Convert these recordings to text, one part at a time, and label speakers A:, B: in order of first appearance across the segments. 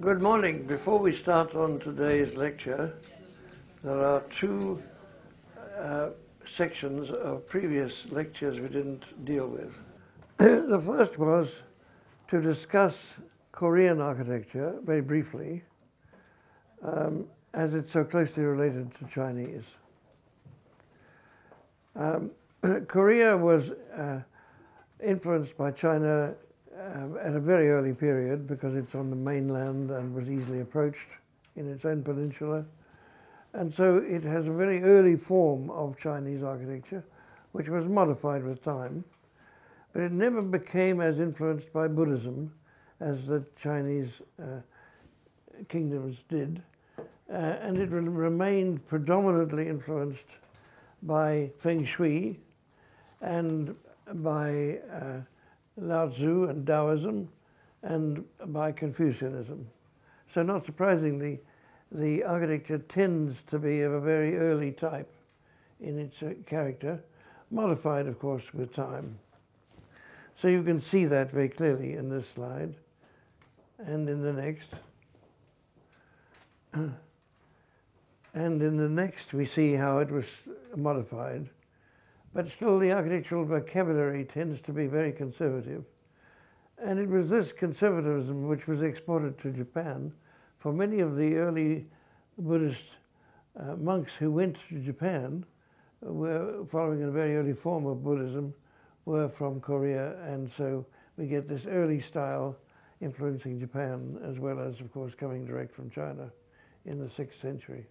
A: Good morning. Before we start on today's lecture, there are two sections of previous lectures we didn't deal with. The first was to discuss Korean architecture very briefly, as it's so closely related to Chinese. Korea was influenced by China at a very early period because it's on the mainland and was easily approached in its own peninsula. And so it has a very early form of Chinese architecture, which was modified with time. But it never became as influenced by Buddhism as the Chinese kingdoms did. And it remained predominantly influenced by Feng Shui and by Lao Tzu and Daoism and by Confucianism. So not surprisingly, the architecture tends to be of a very early type in its character, modified, of course, with time. So you can see that very clearly in this slide and in the next. And in the next, we see how it was modified. But still, the architectural vocabulary tends to be very conservative. And it was this conservatism which was exported to Japan. For many of the early Buddhist monks who went to Japan, were following a very early form of Buddhism, were from Korea. And so we get this early style influencing Japan, as well as, of course, coming direct from China in the 6th century.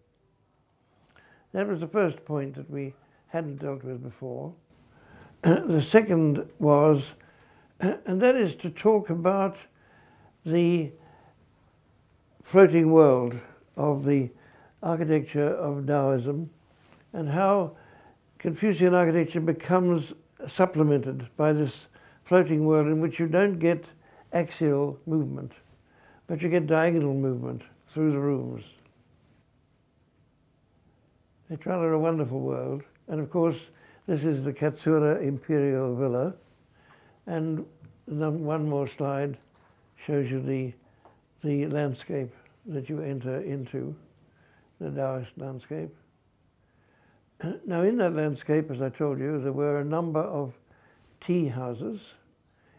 A: That was the first point that we hadn't dealt with before. The second was, and that is to talk about the floating world of the architecture of Taoism and how Confucian architecture becomes supplemented by this floating world in which you don't get axial movement, but you get diagonal movement through the rooms. It's rather a wonderful world. And of course, this is the Katsura Imperial Villa. And one more slide shows you the landscape that you enter into, the Daoist landscape. Now in that landscape, as I told you, there were a number of tea houses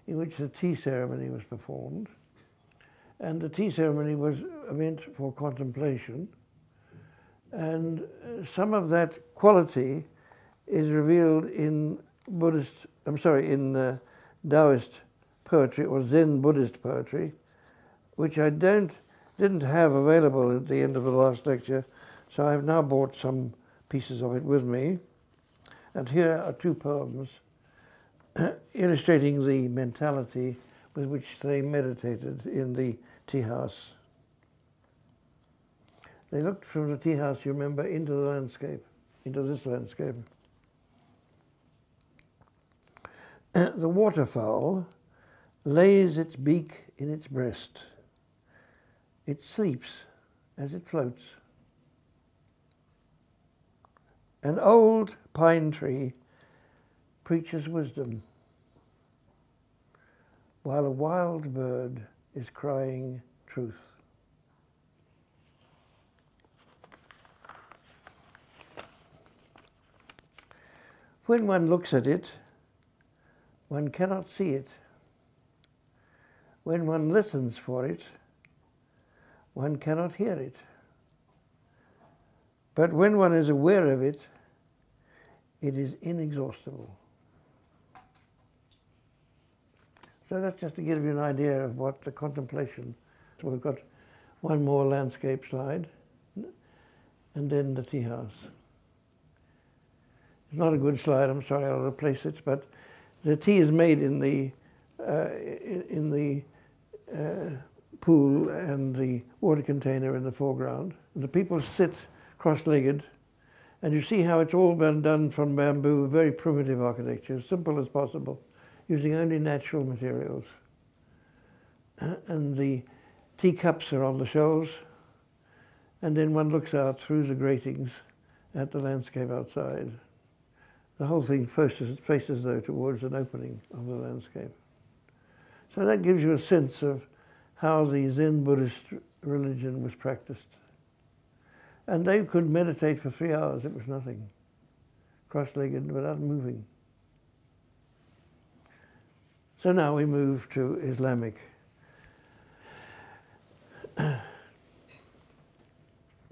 A: in which the tea ceremony was performed. And the tea ceremony was meant for contemplation. And some of that quality is revealed in Daoist poetry or Zen Buddhist poetry, which I didn't have available at the end of the last lecture, so I've now brought some pieces of it with me. And here are two poems illustrating the mentality with which they meditated in the tea house. They looked from the tea house, you remember, into the landscape, into this landscape. The waterfowl lays its beak in its breast. It sleeps as it floats. An old pine tree preaches wisdom, while a wild bird is crying truth. When one looks at it, one cannot see it. When one listens for it, one cannot hear it. But when one is aware of it, it is inexhaustible. So that's just to give you an idea of what the contemplation. So we've got one more landscape slide, and then the tea house. It's not a good slide, I'm sorry, I'll replace it, but the tea is made in the pool and the water container in the foreground. And the people sit cross-legged, and you see how it's all been done from bamboo, very primitive architecture, as simple as possible, using only natural materials. And the teacups are on the shelves, and then one looks out through the gratings at the landscape outside. The whole thing faces though towards an opening of the landscape. So that gives you a sense of how the Zen Buddhist religion was practiced. And they could meditate for 3 hours, it was nothing, cross-legged without moving. So now we move to Islamic.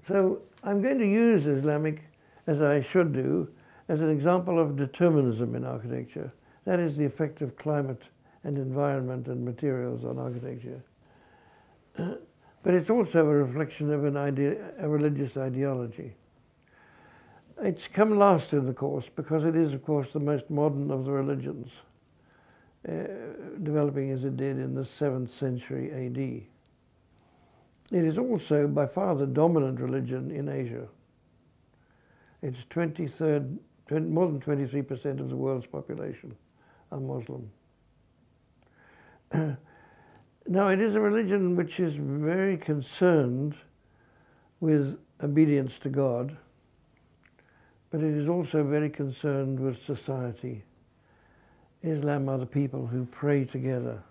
A: So I'm going to use Islamic, as I should do, as an example of determinism in architecture. That is the effect of climate and environment and materials on architecture. But it's also a reflection of a religious ideology. It's come last in the course because it is, of course, the most modern of the religions, developing as it did in the 7th century AD. It is also by far the dominant religion in Asia. It's more than 23% of the world's population are Muslim. Now, it is a religion which is very concerned with obedience to God, but it is also very concerned with society. Islam are the people who pray together.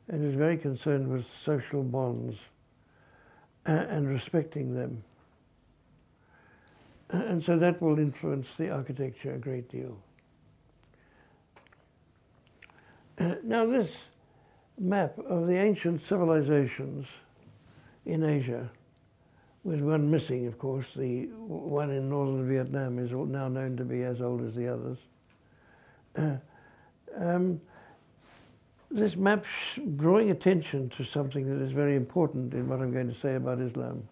A: It is very concerned with social bonds and respecting them. And so that will influence the architecture a great deal. Now this map of the ancient civilizations in Asia, with one missing, of course, the one in northern Vietnam is now known to be as old as the others. This map drawing attention to something that is very important in what I'm going to say about Islam.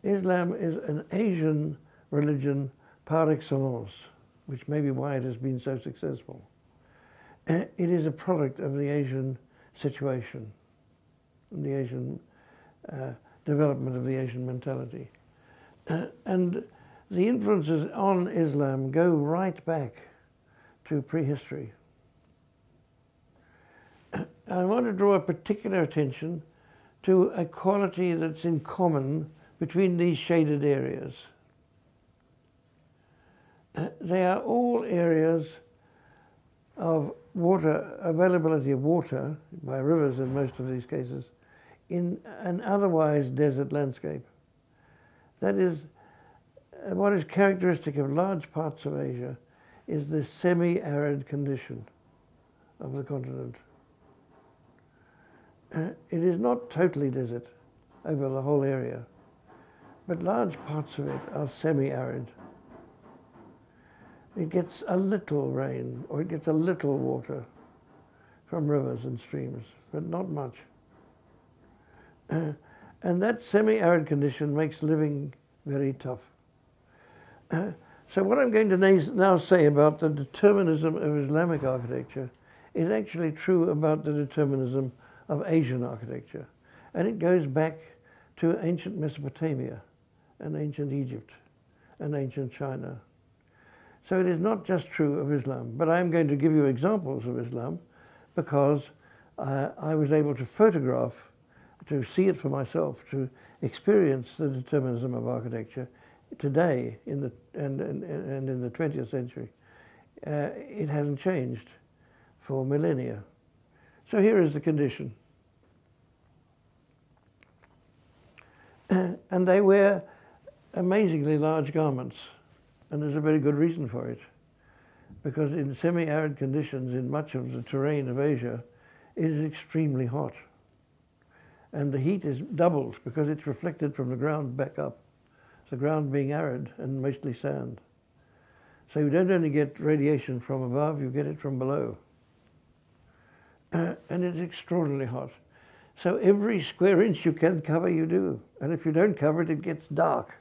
A: Islam is an Asian religion par excellence, which may be why it has been so successful. It is a product of the Asian situation, the Asian development of the Asian mentality. And the influences on Islam go right back to prehistory. I want to draw a particular attention to a quality that's in common between these shaded areas. They are all areas of water, availability of water, by rivers in most of these cases, in an otherwise desert landscape. That is, what is characteristic of large parts of Asia is the semi-arid condition of the continent. It is not totally desert over the whole area, but large parts of it are semi-arid. It gets a little rain, or it gets a little water from rivers and streams, but not much. And that semi-arid condition makes living very tough. So what I'm going to now say about the determinism of Islamic architecture is actually true about the determinism of Asian architecture. And it goes back to ancient Mesopotamia and ancient Egypt and ancient China. So it is not just true of Islam, but I'm going to give you examples of Islam because I was able to photograph, to see it for myself, to experience the determinism of architecture today and in the 20th century. It hasn't changed for millennia. So here is the condition. And they wear amazingly large garments. And there's a very good reason for it. Because in semi-arid conditions in much of the terrain of Asia, it is extremely hot. And the heat is doubled because it's reflected from the ground back up. The ground being arid and mostly sand. So you don't only get radiation from above, you get it from below. And it's extraordinarily hot. So every square inch you can cover, you do. And if you don't cover it, it gets dark.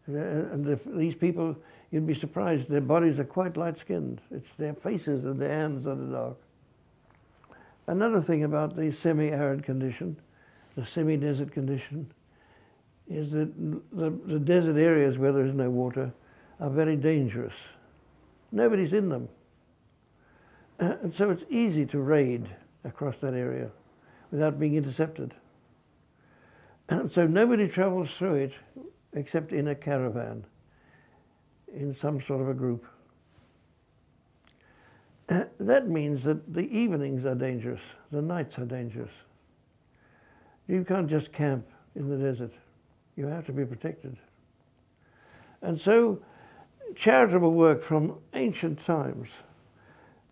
A: And these people, you'd be surprised, their bodies are quite light-skinned. It's their faces and their hands that are dark. Another thing about the semi-arid condition, the semi-desert condition, is that the desert areas where there is no water are very dangerous. Nobody's in them. And so it's easy to raid across that area without being intercepted. And so nobody travels through it except in a caravan, in some sort of a group. That means that the evenings are dangerous, the nights are dangerous. You can't just camp in the desert. You have to be protected. And so charitable work from ancient times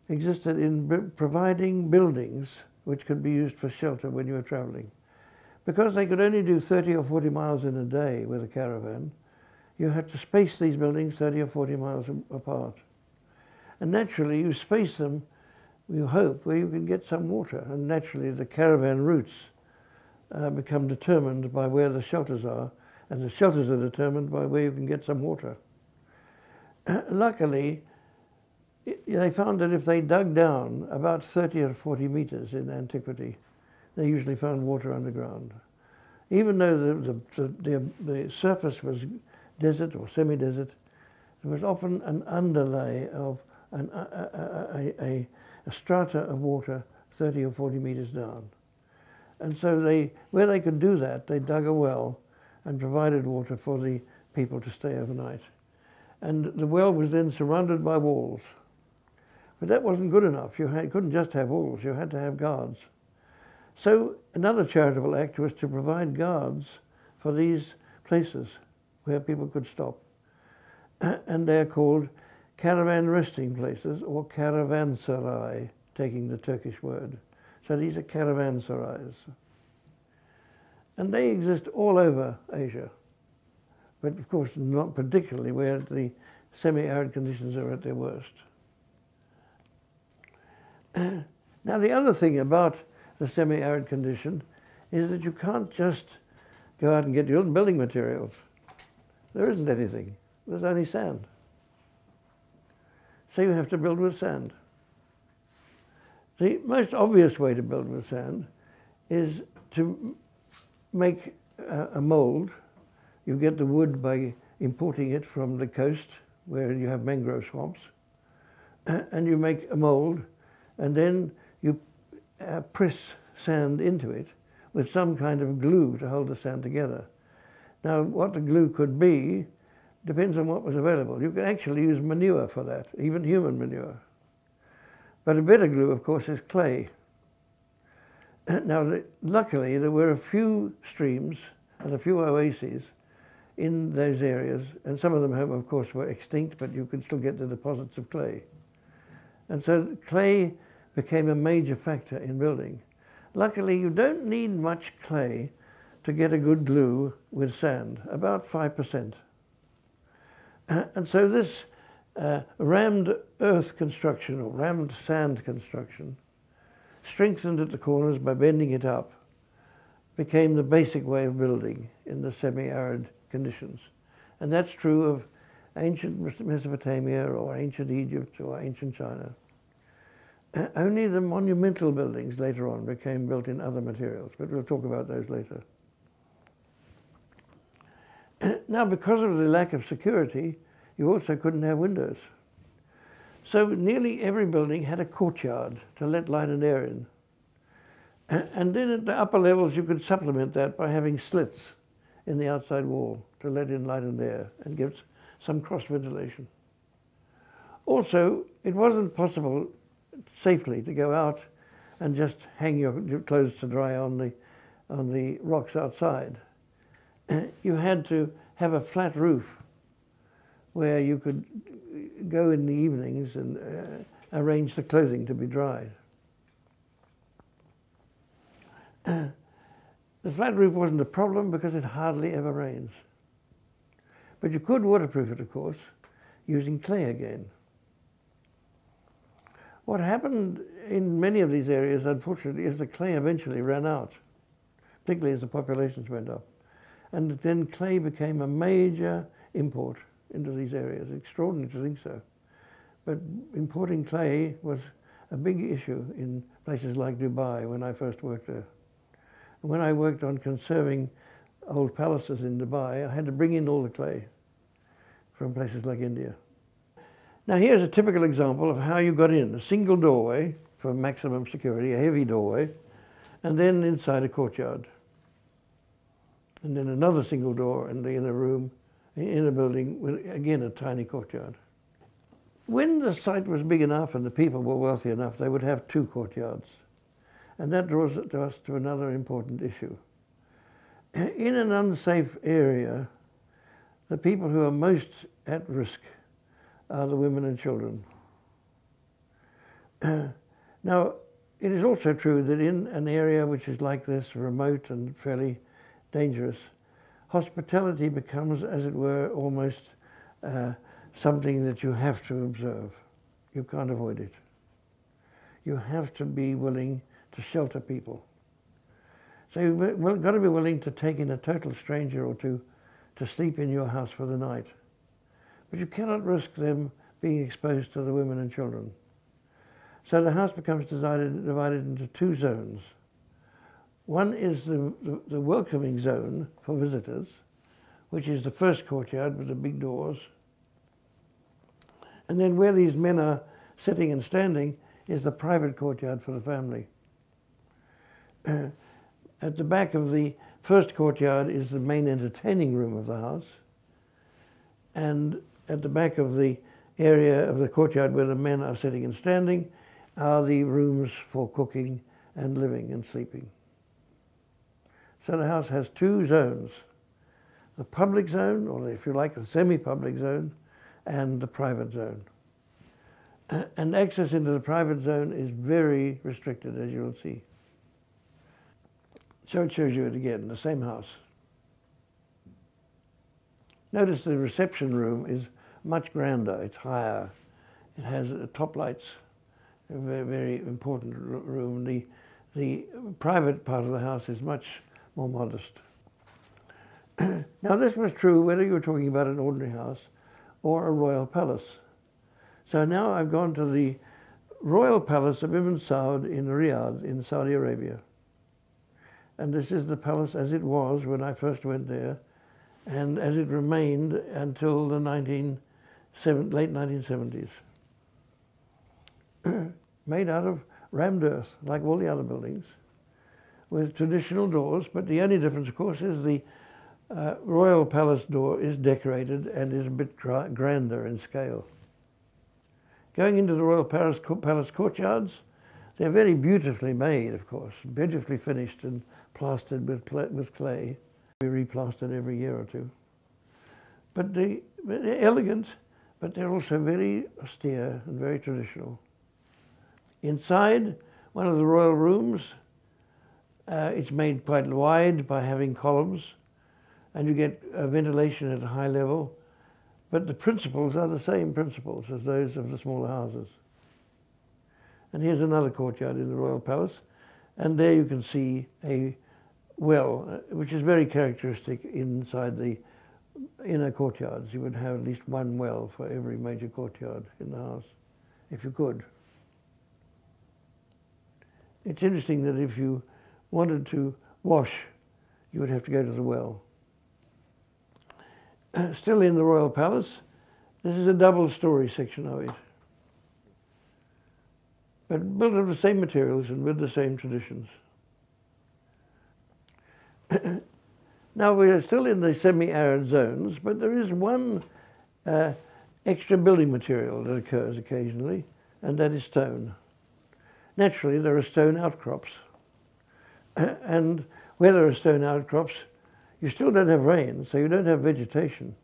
A: existed in providing buildings which could be used for shelter when you were traveling. Because they could only do 30 or 40 miles in a day with a caravan, you had to space these buildings 30 or 40 miles apart. And naturally, you space them, you hope, where you can get some water. And naturally, the caravan routes become determined by where the shelters are, and the shelters are determined by where you can get some water. Luckily, they found that if they dug down about 30 or 40 meters in antiquity, they usually found water underground. Even though the surface was desert or semi-desert, there was often an underlay of a strata of water 30 or 40 meters down. And so where they could do that, they dug a well and provided water for the people to stay overnight. And the well was then surrounded by walls. But that wasn't good enough. You couldn't just have walls, you had to have guards. So another charitable act was to provide guards for these places where people could stop. And they're called caravan resting places, or caravanserai, taking the Turkish word. So these are caravanserais. And they exist all over Asia, but of course not particularly where the semi-arid conditions are at their worst. Now the other thing about the semi-arid condition is that you can't just go out and get your building materials. There isn't anything. There's only sand. So you have to build with sand. The most obvious way to build with sand is to make a mold. You get the wood by importing it from the coast where you have mangrove swamps. And you make a mold, and then you press sand into it with some kind of glue to hold the sand together. Now, what the glue could be depends on what was available. You can actually use manure for that, even human manure. But a better glue, of course, is clay. Now, luckily, there were a few streams and a few oases in those areas, and some of them, of course, were extinct, but you could still get the deposits of clay. And so clay became a major factor in building. Luckily, you don't need much clay to get a good glue with sand, about 5%. And so this rammed earth construction, or rammed sand construction, strengthened at the corners by bending it up, became the basic way of building in the semi-arid conditions. And that's true of ancient Mesopotamia or ancient Egypt or ancient China. Only the monumental buildings later on became built in other materials, but we'll talk about those later. Now, because of the lack of security, you also couldn't have windows. So nearly every building had a courtyard to let light and air in. And then at the upper levels, you could supplement that by having slits in the outside wall to let in light and air and give some cross ventilation. Also, it wasn't possible safely to go out and just hang your clothes to dry on the rocks outside. You had to have a flat roof where you could go in the evenings and arrange the clothing to be dried. The flat roof wasn't a problem because it hardly ever rains. But you could waterproof it, of course, using clay again. What happened in many of these areas, unfortunately, is the clay eventually ran out, particularly as the populations went up. And then clay became a major import into these areas. Extraordinary to think so. But importing clay was a big issue in places like Dubai when I first worked there. And when I worked on conserving old palaces in Dubai, I had to bring in all the clay from places like India. Now here's a typical example of how you got in. A single doorway for maximum security, a heavy doorway, and then inside a courtyard. And then another single door in the inner room, in a building with, again, a tiny courtyard. When the site was big enough and the people were wealthy enough, they would have two courtyards. And that draws us to another important issue. In an unsafe area, the people who are most at risk are the women and children. Now, it is also true that in an area which is like this, remote and fairly dangerous, hospitality becomes, as it were, almost something that you have to observe. You can't avoid it. You have to be willing to shelter people. So you've got to be willing to take in a total stranger or two to sleep in your house for the night. But you cannot risk them being exposed to the women and children. So the house becomes divided into two zones. One is the welcoming zone for visitors, which is the first courtyard with the big doors. And then where these men are sitting and standing is the private courtyard for the family. At the back of the first courtyard is the main entertaining room of the house. And at the back of the area of the courtyard where the men are sitting and standing are the rooms for cooking and living and sleeping. So the house has two zones, the public zone, or if you like, the semi-public zone, and the private zone. And access into the private zone is very restricted, as you'll see. So it shows you it again, the same house. Notice the reception room is much grander, it's higher. It has top lights, a very, very important room. The private part of the house is much more modest. Now this was true whether you were talking about an ordinary house or a royal palace. So now I've gone to the royal palace of Ibn Saud in Riyadh in Saudi Arabia. And this is the palace as it was when I first went there, and as it remained until the late 1970s. Made out of rammed earth, like all the other buildings, with traditional doors, but the only difference, of course, is the royal palace door is decorated and is a bit grander in scale. Going into the royal palace courtyards, they're very beautifully made, of course, beautifully finished and plastered with clay. We replastered every year or two. But they're elegant, but they're also very austere and very traditional. Inside one of the royal rooms, it's made quite wide by having columns, and you get ventilation at a high level, but the principles are the same principles as those of the smaller houses. And here's another courtyard in the royal palace, and there you can see a well, which is very characteristic inside the inner courtyards. You would have at least one well for every major courtyard in the house, if you could. It's interesting that if you wanted to wash, you would have to go to the well. Still in the royal palace, this is a double-story section of it, but built of the same materials and with the same traditions. Now we are still in the semi-arid zones, but there is one extra building material that occurs occasionally, and that is stone. Naturally, there are stone outcrops. And where there are stone outcrops, you still don't have rain, so you don't have vegetation.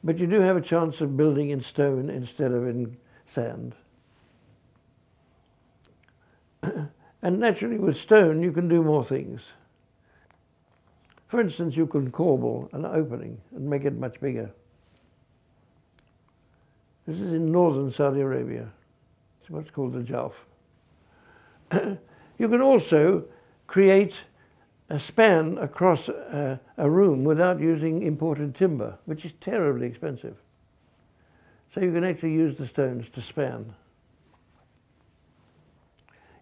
A: But you do have a chance of building in stone instead of in sand. And naturally, with stone, you can do more things. For instance, you can corbel an opening and make it much bigger. This is in northern Saudi Arabia. It's what's called the Jawf. You can also create a span across a room without using imported timber, which is terribly expensive. So you can actually use the stones to span.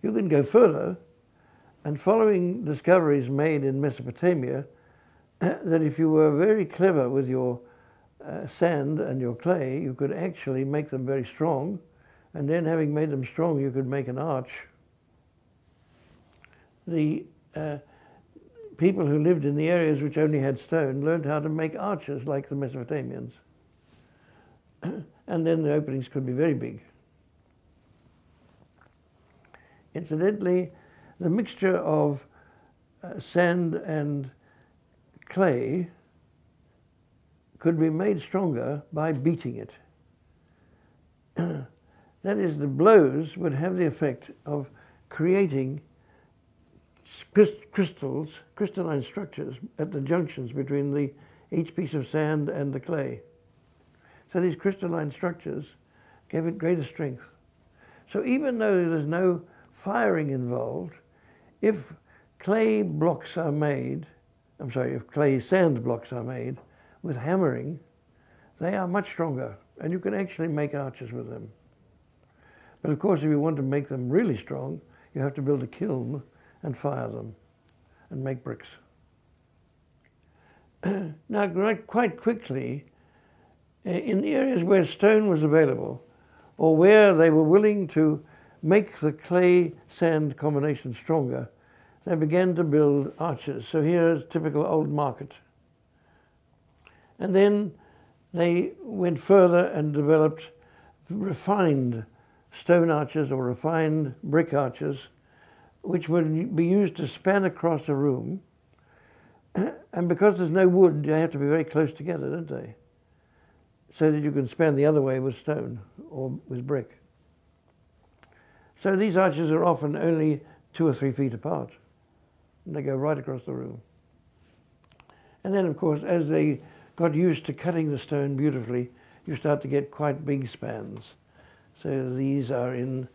A: You can go further, and following discoveries made in Mesopotamia, that if you were very clever with your sand and your clay, you could actually make them very strong, and then having made them strong, you could make an arch. The people who lived in the areas which only had stone learned how to make arches like the Mesopotamians. And then the openings could be very big. Incidentally, the mixture of sand and clay could be made stronger by beating it. That is, the blows would have the effect of creating crystalline structures at the junctions between each piece of sand and the clay. So these crystalline structures gave it greater strength. So even though there's no firing involved, if clay blocks are made, if clay sand blocks are made with hammering, they are much stronger, and you can actually make arches with them. But of course, if you want to make them really strong, you have to build a kiln and fire them and make bricks. Now, quite quickly, in the areas where stone was available, or where they were willing to make the clay-sand combination stronger, they began to build arches. So here's typical old market. And then they went further and developed refined stone arches or refined brick arches, which would be used to span across a room. And because there's no wood, they have to be very close together, don't they? So that you can span the other way with stone or with brick. So these arches are often only 2 or 3 feet apart. And they go right across the room. And then, of course, as they got used to cutting the stone beautifully, you start to get quite big spans. So these are in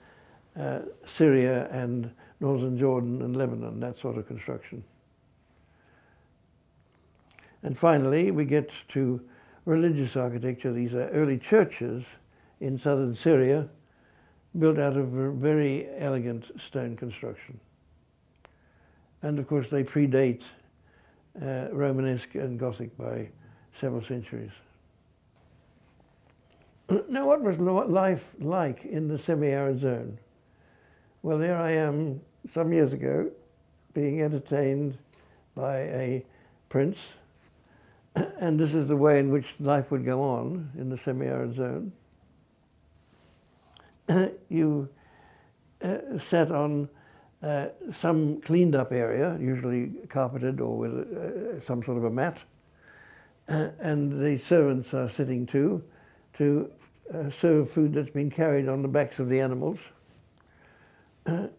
A: Syria and northern Jordan and Lebanon, that sort of construction. And finally, we get to religious architecture. These are early churches in southern Syria, built out of a very elegant stone construction. And of course, they predate Romanesque and Gothic by several centuries. Now, what was life like in the semi-arid zone? Well, there I am some years ago being entertained by a prince, and this is the way in which life would go on in the semi-arid zone. You sat on some cleaned up area, usually carpeted or with some sort of a mat, and the servants are sitting to serve food that's been carried on the backs of the animals.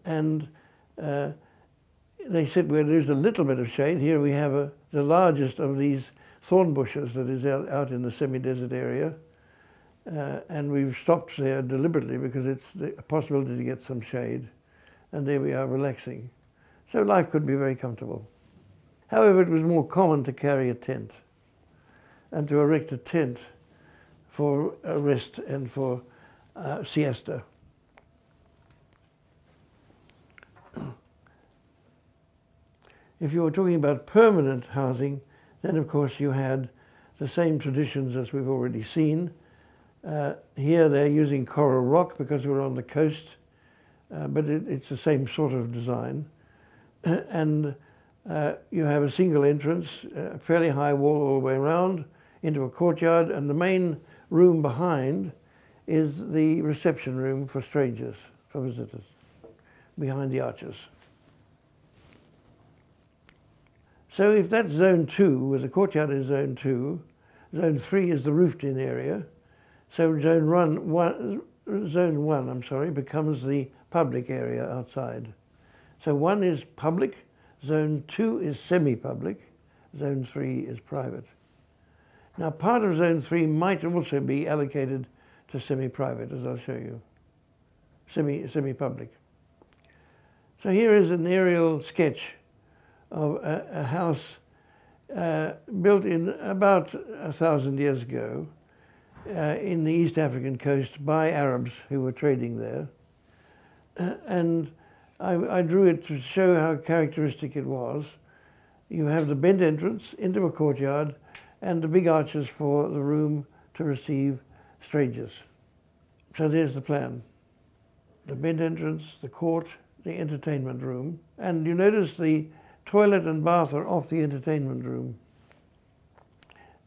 A: And they sit where there's a little bit of shade. Here we have the largest of these thorn bushes that is out in the semi-desert area. And we've stopped there deliberately because it's a possibility to get some shade. And there we are relaxing. So life could be very comfortable. However, it was more common to carry a tent and to erect a tent for rest and for siesta. If you were talking about permanent housing, then of course you had the same traditions as we've already seen. Here they're using coral rock because we're on the coast, but it's the same sort of design. And you have a single entrance, a fairly high wall all the way around, into a courtyard, and the main room behind is the reception room for strangers, for visitors, behind the arches. So if that's zone 2, where the courtyard is zone 2, zone 3 is the roofed-in area. So zone 1 becomes the public area outside. So 1 is public, zone 2 is semi-public, zone 3 is private. Now, part of zone 3 might also be allocated to semi-private, as I'll show you, semi-public. So here is an aerial sketch of a house built in about 1,000 years ago in the East African coast by Arabs who were trading there. And I drew it to show how characteristic it was. You have the bent entrance into a courtyard and the big arches for the room to receive strangers. So there's the plan. The bent entrance, the court, the entertainment room. And you notice the toilet and bath are off the entertainment room.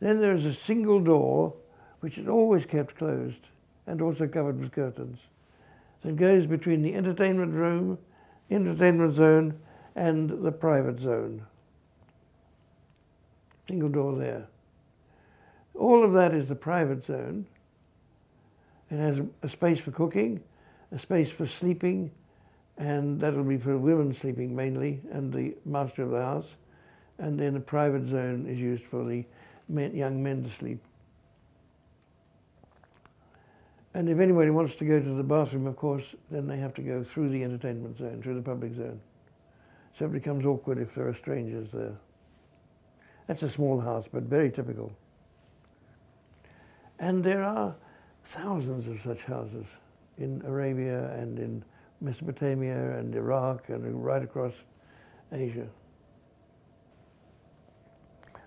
A: Then there's a single door, which is always kept closed and also covered with curtains. So it goes between the entertainment room, entertainment zone, and the private zone. Single door there. All of that is the private zone. It has a space for cooking, a space for sleeping, and that'll be for women sleeping mainly, and the master of the house. And then a private zone is used for the young men to sleep. And if anybody wants to go to the bathroom, of course, then they have to go through the entertainment zone, through the public zone. So it becomes awkward if there are strangers there. That's a small house, but very typical. And there are thousands of such houses in Arabia and in Mesopotamia and Iraq and right across Asia.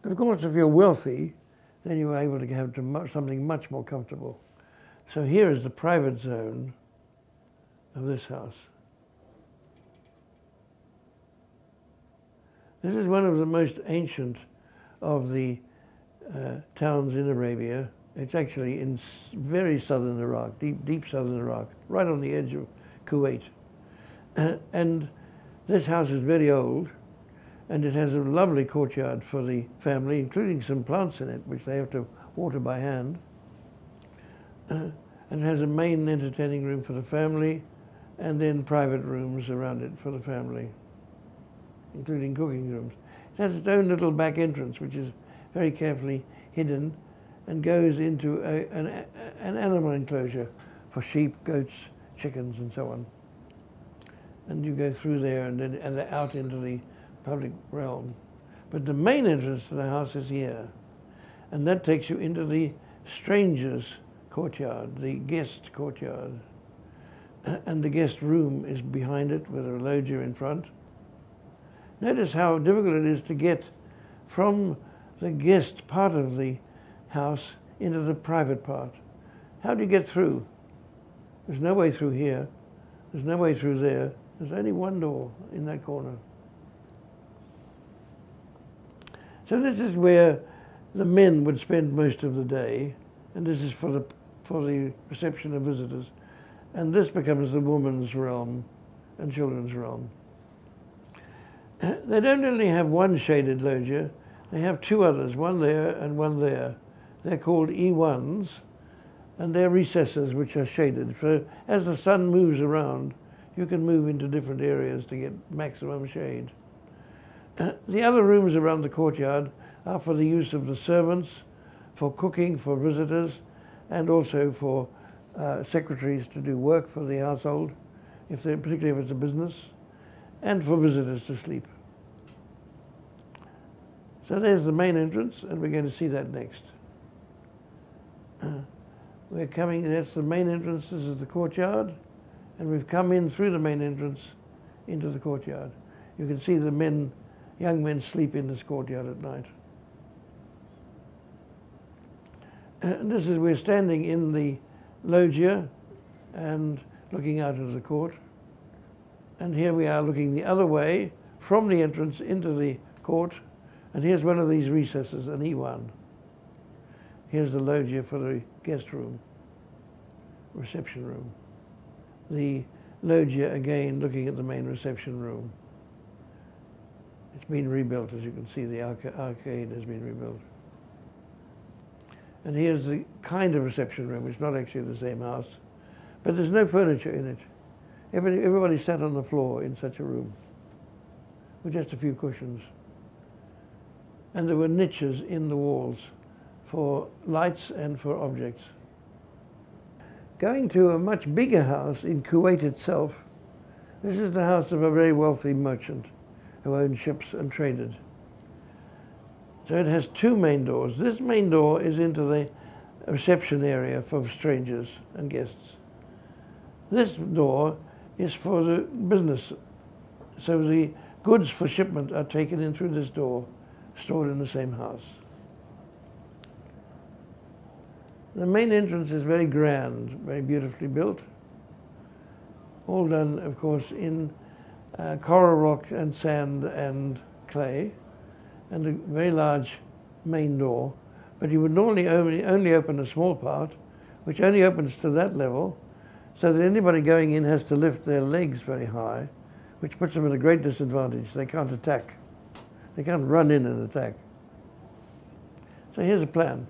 A: Of course, if you're wealthy, then you're able to have something much more comfortable. So here is the private zone of this house. This is one of the most ancient of the towns in Arabia. It's actually in very southern Iraq, deep southern Iraq, right on the edge of Kuwait. And this house is very old, and it has a lovely courtyard for the family, including some plants in it, which they have to water by hand. And it has a main entertaining room for the family, and then private rooms around it for the family, including cooking rooms. It has its own little back entrance, which is very carefully hidden, and goes into an animal enclosure for sheep, goats, chickens, and so on. And you go through there and then out into the public realm. But the main entrance to the house is here, and that takes you into the strangers' courtyard, the guest courtyard. And the guest room is behind it with a loggia in front. Notice how difficult it is to get from the guest part of the house into the private part. How do you get through? There's no way through here. There's no way through there. There's only one door in that corner. So this is where the men would spend most of the day, and this is for the reception of visitors. And this becomes the woman's realm and children's realm. They don't only have one shaded loggia, they have two others, one there and one there. They're called E1s, and they're recesses which are shaded. So as the sun moves around, you can move into different areas to get maximum shade. The other rooms around the courtyard are for the use of the servants, for cooking for visitors, and also for secretaries to do work for the household, particularly if it's a business, and for visitors to sleep. So there's the main entrance, and we're going to see that next. That's the main entrance, this is the courtyard, and we've come in through the main entrance into the courtyard. You can see the young men sleep in this courtyard at night. And we're standing in the loggia and looking out into the court. And here we are looking the other way from the entrance into the court. And here's one of these recesses, an E1. Here's the loggia for the guest room, reception room. The loggia, again, looking at the main reception room. It's been rebuilt, as you can see, the arcade has been rebuilt. And here's the kind of reception room. It's not actually the same house, but there's no furniture in it. Everybody sat on the floor in such a room with just a few cushions. And there were niches in the walls for lights and for objects. Going to a much bigger house in Kuwait itself, this is the house of a very wealthy merchant who owned ships and traded. So it has two main doors. This main door is into the reception area for strangers and guests. This door is for the business. So the goods for shipment are taken in through this door, stored in the same house. The main entrance is very grand, very beautifully built. All done, of course, in coral rock and sand and clay, and a very large main door. But you would normally only open a small part, which only opens to that level, so that anybody going in has to lift their legs very high, which puts them at a great disadvantage. They can't attack. They can't run in and attack. So here's a plan.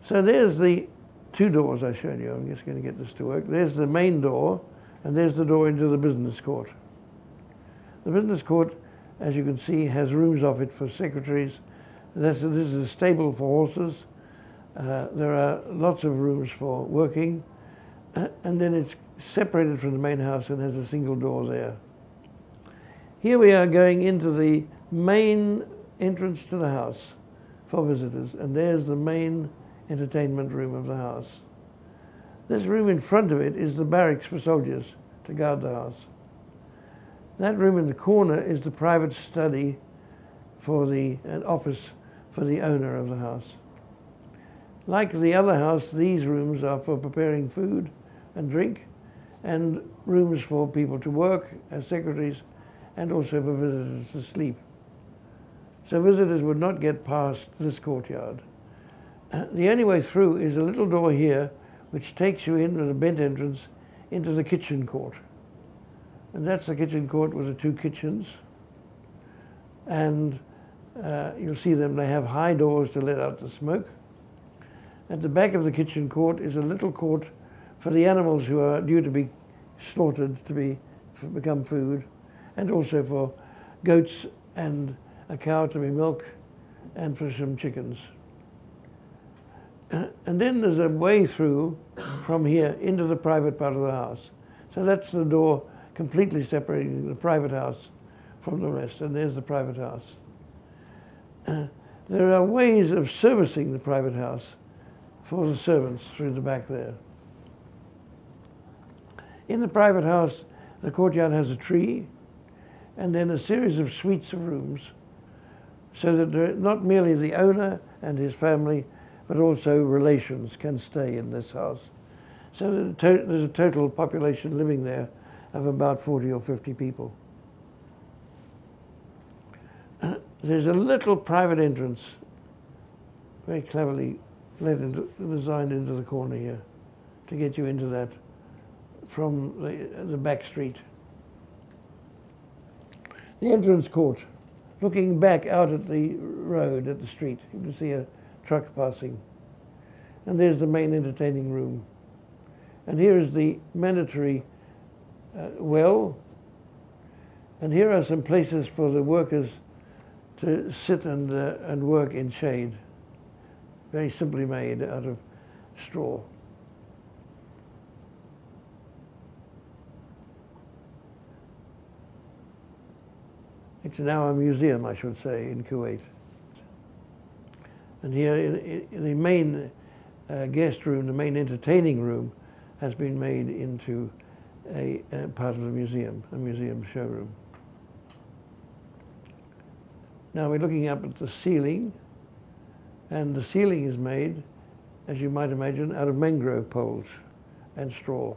A: So there's the two doors I showed you. I'm just going to get this to work. There's the main door, and there's the door into the business court. The business court, as you can see, has rooms off it for secretaries. This is a stable for horses. There are lots of rooms for working. And then it's separated from the main house and has a single door there. Here we are going into the main entrance to the house for visitors, and there's the main entertainment room of the house. This room in front of it is the barracks for soldiers to guard the house. That room in the corner is the private study for an office for the owner of the house. Like the other house, these rooms are for preparing food and drink, and rooms for people to work as secretaries, and also for visitors to sleep. So visitors would not get past this courtyard. The only way through is a little door here, which takes you in at a bent entrance into the kitchen court. And that's the kitchen court with the two kitchens. And you'll see them, they have high doors to let out the smoke. At the back of the kitchen court is a little court for the animals who are due to be slaughtered to become food, and also for goats and a cow to be milked, and for some chickens. And then there's a way through from here into the private part of the house. So that's the door completely separating the private house from the rest, and there's the private house. There are ways of servicing the private house for the servants through the back there. In the private house, the courtyard has a tree, and then a series of suites of rooms, so that not merely the owner and his family, but also relations can stay in this house. So there's a total population living there of about 40 or 50 people. There's a little private entrance, very cleverly designed into the corner here, to get you into that from the back street. The entrance court, looking back out at the road, at the street, you can see a truck passing. And there's the main entertaining room. And here is the mandatory well. And here are some places for the workers to sit and work in shade, very simply made out of straw. It's now a museum, I should say, in Kuwait. And here, in the main guest room, the main entertaining room, has been made into a part of the museum, a museum showroom. Now we're looking up at the ceiling, and the ceiling is made, as you might imagine, out of mangrove poles and straw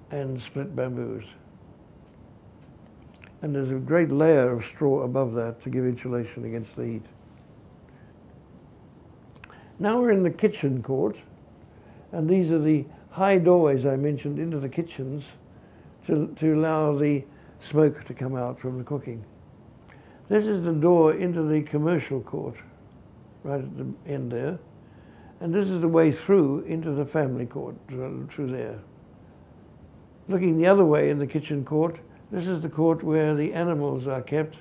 A: and split bamboos. And there's a great layer of straw above that to give insulation against the heat. Now we're in the kitchen court, and these are the high doorways I mentioned into the kitchens to allow the smoke to come out from the cooking. This is the door into the commercial court, right at the end there. And this is the way through into the family court, through there. Looking the other way in the kitchen court, this is the court where the animals are kept.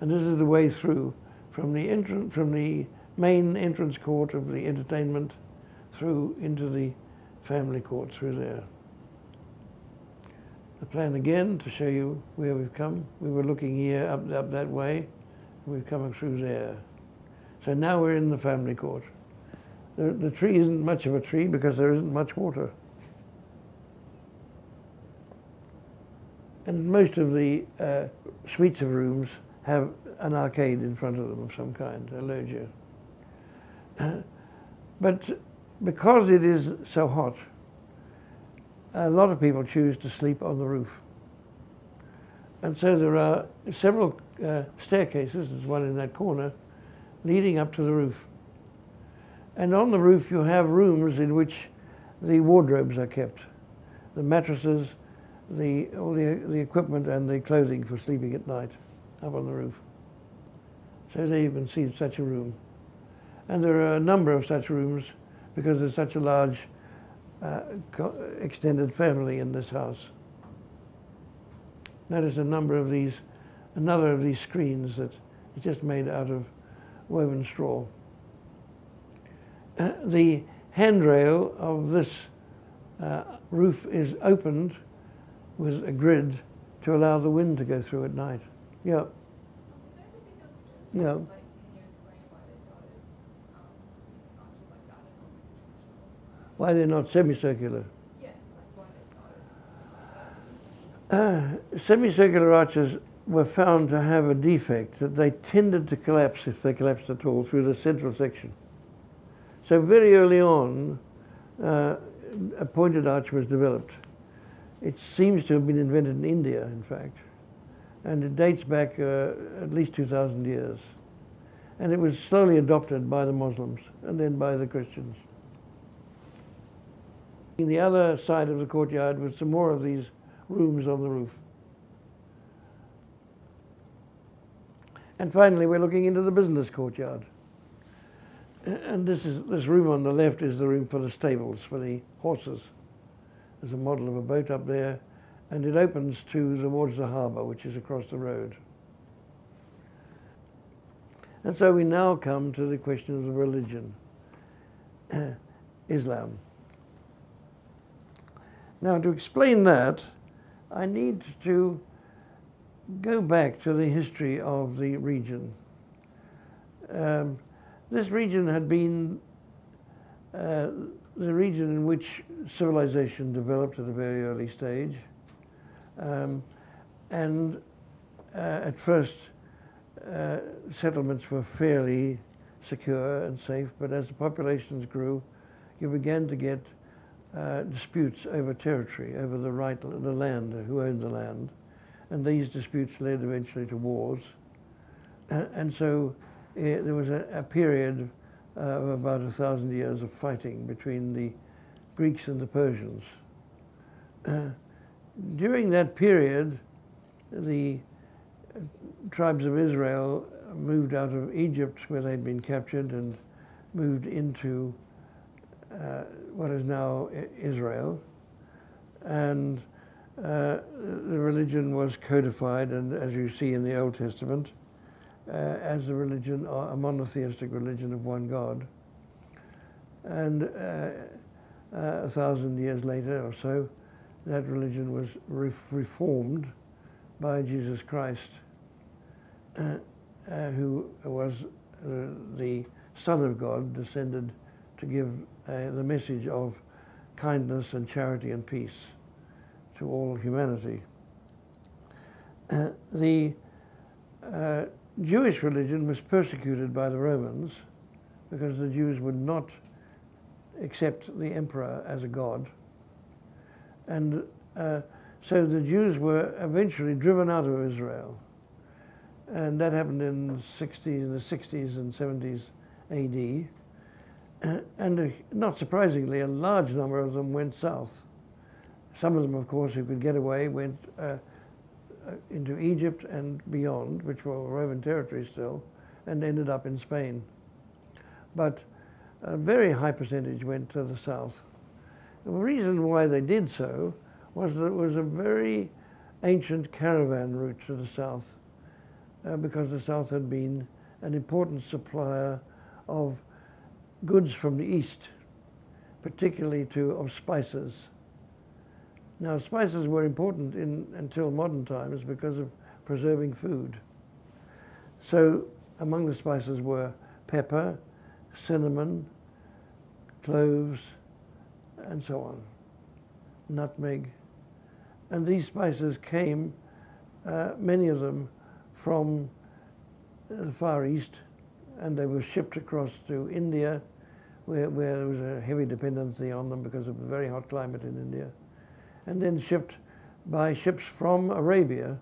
A: And this is the way through from the main entrance court of the entertainment through into the family court through there. The plan again to show you where we've come. We were looking here up that way, and we've come through there. So now we're in the family court. The tree isn't much of a tree because there isn't much water. And most of the suites of rooms have an arcade in front of them of some kind, a loggia. But because it is so hot, a lot of people choose to sleep on the roof. And so there are several staircases, there's one in that corner, leading up to the roof. And on the roof you have rooms in which the wardrobes are kept, the mattresses, all the equipment and the clothing for sleeping at night up on the roof. So there you can see such a room. And there are a number of such rooms because there's such a large extended family in this house. Notice another of these screens that is just made out of woven straw. The handrail of this roof is opened with a grid to allow the wind to go through at night. Yeah.
B: Is there a particular suggestion?
A: Yeah.
B: Like, can you explain why they started using arches like that and not like traditional?
A: Why they're not semicircular?
B: Yeah, like why they started.
A: Semicircular arches were found to have a defect that they tended to collapse, if they collapsed at all, through the central section. So very early on, a pointed arch was developed. It seems to have been invented in India, in fact, and it dates back at least 2,000 years. And it was slowly adopted by the Muslims and then by the Christians. In the other side of the courtyard was some more of these rooms on the roof. And finally, we're looking into the business courtyard. And this room on the left is the room for the stables, for the horses. There's a model of a boat up there, and it opens towards the harbour, which is across the road. And so we now come to the question of the religion, Islam. Now, to explain that, I need to go back to the history of the region. This region had been the region in which civilization developed at a very early stage. And at first, settlements were fairly secure and safe, but as the populations grew, you began to get disputes over territory, over the land, who owned the land. And these disputes led eventually to wars. And so there was a period of about 1,000 years of fighting between the Greeks and the Persians. During that period, the tribes of Israel moved out of Egypt, where they'd been captured, and moved into what is now Israel. And the religion was codified, and as you see in the Old Testament, as a religion, a monotheistic religion of one God. And 1,000 years later or so, that religion was reformed by Jesus Christ, who was the Son of God, descended to give the message of kindness and charity and peace to all humanity. The Jewish religion was persecuted by the Romans because the Jews would not accept the emperor as a god. And so the Jews were eventually driven out of Israel. And that happened in the 60s and 70s AD. And not surprisingly, a large number of them went south. Some of them, of course, who could get away went into Egypt and beyond, which were Roman territory still, and ended up in Spain. But a very high percentage went to the south. The reason why they did so was that it was a very ancient caravan route to the south, because the south had been an important supplier of goods from the east, particularly of spices. Now, spices were important until modern times because of preserving food. So among the spices were pepper, cinnamon, cloves, and so on, nutmeg. And these spices came, many of them, from the Far East, and they were shipped across to India, where there was a heavy dependency on them because of the very hot climate in India, and then shipped by ships from Arabia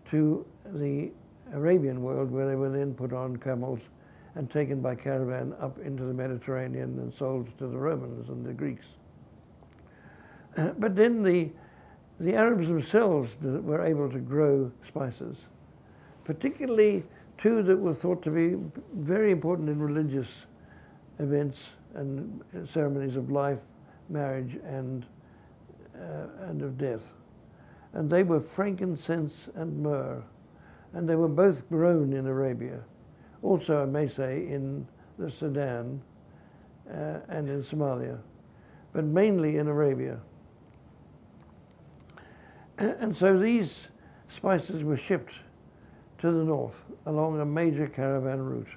A: to the Arabian world, where they were then put on camels and taken by caravan up into the Mediterranean and sold to the Romans and the Greeks. But then the the Arabs themselves were able to grow spices, particularly two that were thought to be very important in religious events and ceremonies of life, marriage, and of death. And they were frankincense and myrrh, and they were both grown in Arabia. Also, I may say, in the Sudan and in Somalia, but mainly in Arabia. And so these spices were shipped to the north along a major caravan route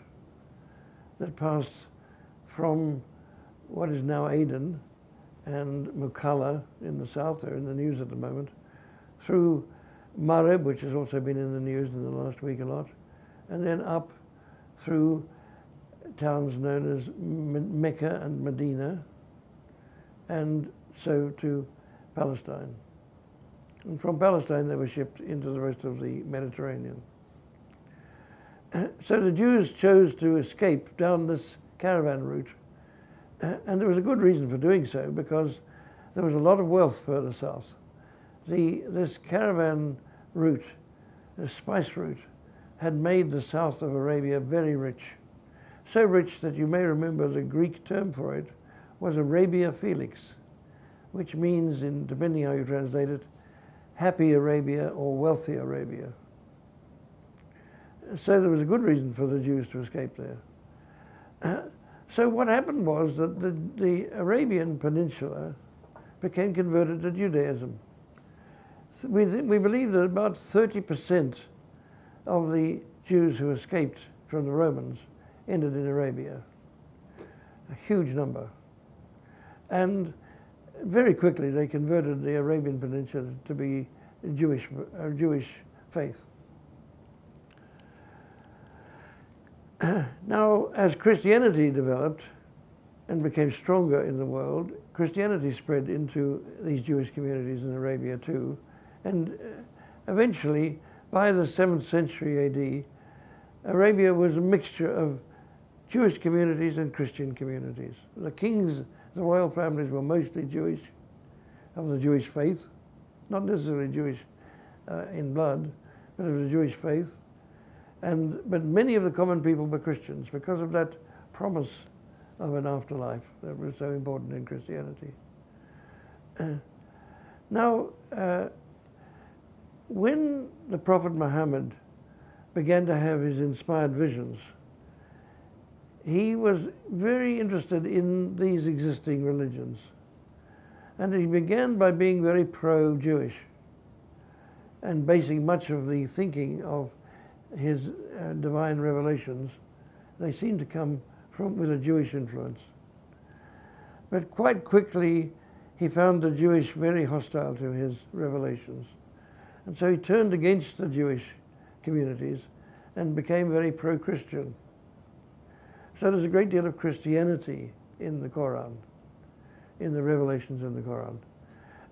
A: that passed from what is now Aden and Mukalla in the south. They're in the news at the moment, through Marib, which has also been in the news in the last week a lot, and then up through towns known as Mecca and Medina, and so to Palestine. And from Palestine they were shipped into the rest of the Mediterranean. So the Jews chose to escape down this caravan route, and there was a good reason for doing so, because there was a lot of wealth further south. This caravan route, the spice route, had made the south of Arabia very rich. So rich that you may remember the Greek term for it was Arabia Felix, which means, depending how you translate it, happy Arabia or wealthy Arabia. So there was a good reason for the Jews to escape there. So what happened was that the Arabian Peninsula became converted to Judaism. We believe that about 30% of the Jews who escaped from the Romans ended in Arabia, a huge number. And very quickly they converted the Arabian Peninsula to be Jewish faith. Now, as Christianity developed and became stronger in the world, Christianity spread into these Jewish communities in Arabia too. And eventually, by the 7th century AD, Arabia was a mixture of Jewish communities and Christian communities. The kings, the royal families were mostly Jewish, of the Jewish faith, not necessarily Jewish in blood, but of the Jewish faith. But many of the common people were Christians because of that promise of an afterlife that was so important in Christianity. Now, when the Prophet Muhammad began to have his inspired visions, he was very interested in these existing religions. And he began by being very pro-Jewish and basing much of the thinking of his divine revelations, they seem to come with a Jewish influence. But quite quickly, he found the Jewish very hostile to his revelations. And so he turned against the Jewish communities and became very pro-Christian. So there's a great deal of Christianity in the Quran, in the revelations in the Quran.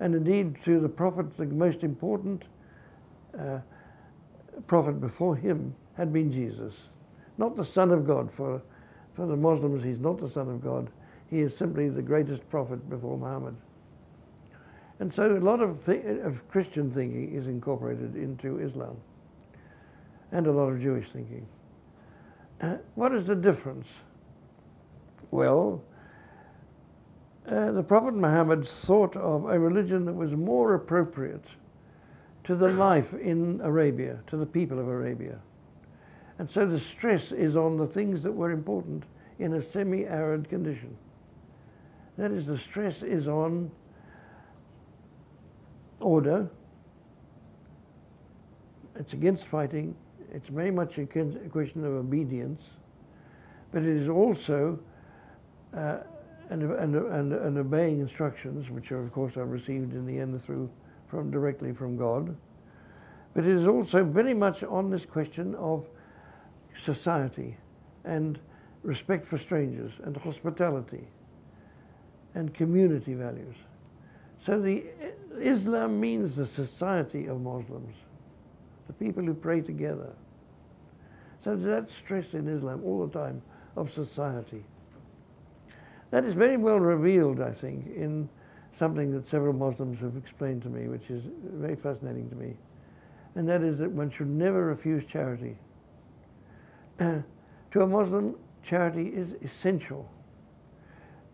A: And indeed, to the prophet, the most important prophet before him had been Jesus. Not the Son of God. For the Muslims, he's not the Son of God. He is simply the greatest prophet before Muhammad. And so a lot of Christian thinking is incorporated into Islam, and a lot of Jewish thinking. What is the difference? Well, the Prophet Muhammad thought of a religion that was more appropriate to the life in Arabia, to the people of Arabia. And so the stress is on the things that were important in a semi-arid condition. That is, the stress is on order. It's against fighting. It's very much a question of obedience. But it is also and obeying instructions, which are, of course, are received in the end directly from God. But it is also very much on this question of society and respect for strangers and hospitality and community values. So Islam means the society of Muslims, the people who pray together. So that's stress in Islam all the time, of society. That is very well revealed, I think, in something that several Muslims have explained to me, which is very fascinating to me, and that is that one should never refuse charity. To a Muslim, charity is essential.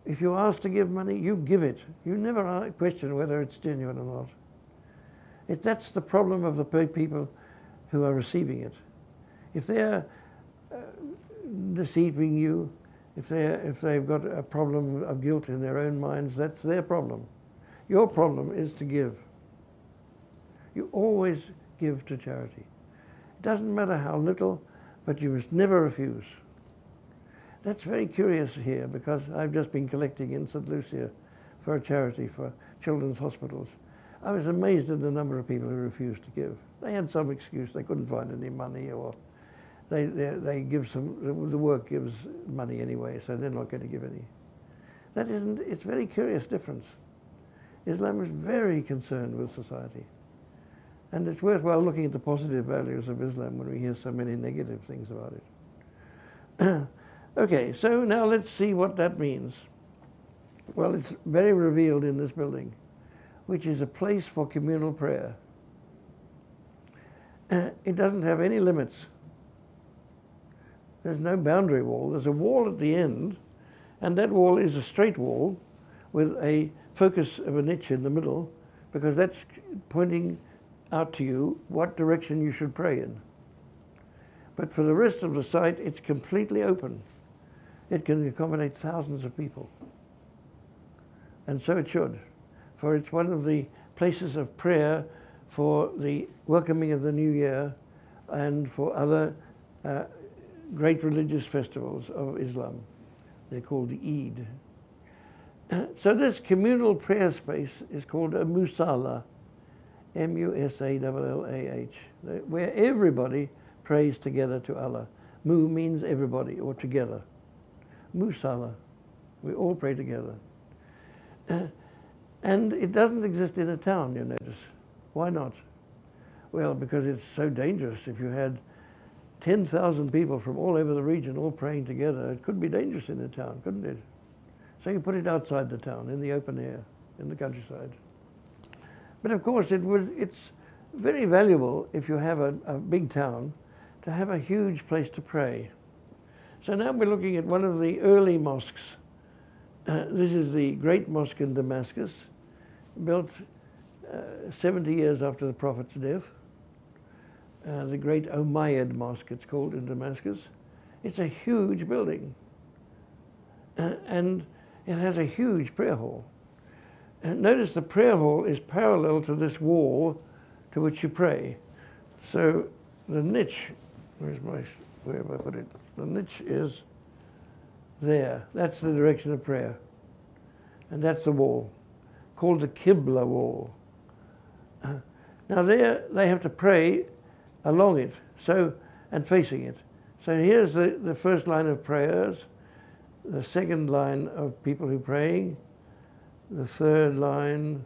A: If you're asked to give money, you give it. You never question whether it's genuine or not. That's the problem of the people who are receiving it. If they're deceiving you, if they've got a problem of guilt in their own minds, that's their problem. Your problem is to give. You always give to charity. It doesn't matter how little, but you must never refuse. That's very curious here, because I've just been collecting in St. Lucia for a charity for children's hospitals. I was amazed at the number of people who refused to give. They had some excuse, they couldn't find any money, or they give the work gives money anyway, so they're not going to give any. It's a very curious difference. Islam is very concerned with society. And it's worthwhile looking at the positive values of Islam when we hear so many negative things about it. Okay, so now let's see what that means. Well, it's very revealed in this building, which is a place for communal prayer. It doesn't have any limits. There's no boundary wall. There's a wall at the end, and that wall is a straight wall with a focus of a niche in the middle, because that's pointing out to you what direction you should pray in. But for the rest of the site, it's completely open. It can accommodate thousands of people. And so it should, for it's one of the places of prayer for the welcoming of the new year and for other great religious festivals of Islam. They're called the Eid. So this communal prayer space is called a musalla, M-U-S-A-L-L-A-H, where everybody prays together to Allah. Mu means everybody or together. Musalla, we all pray together. And it doesn't exist in a town, you notice. Why not? Well, because it's so dangerous. If you had 10,000 people from all over the region all praying together, it could be dangerous in a town, couldn't it? So you put it outside the town, in the open air, in the countryside. But of course, it's very valuable if you have a big town to have a huge place to pray. So now we're looking at one of the early mosques. This is the Great Mosque in Damascus, built 70 years after the Prophet's death. The Great Umayyad Mosque, it's called, in Damascus. It's a huge building. And it has a huge prayer hall. And notice the prayer hall is parallel to this wall to which you pray. So the niche, where have I put it? The niche is there. That's the direction of prayer. And that's the wall, called the Qibla Wall. Now there, they have to pray along it, and facing it. So here's the first line of prayers, the second line of people who are praying, the third line,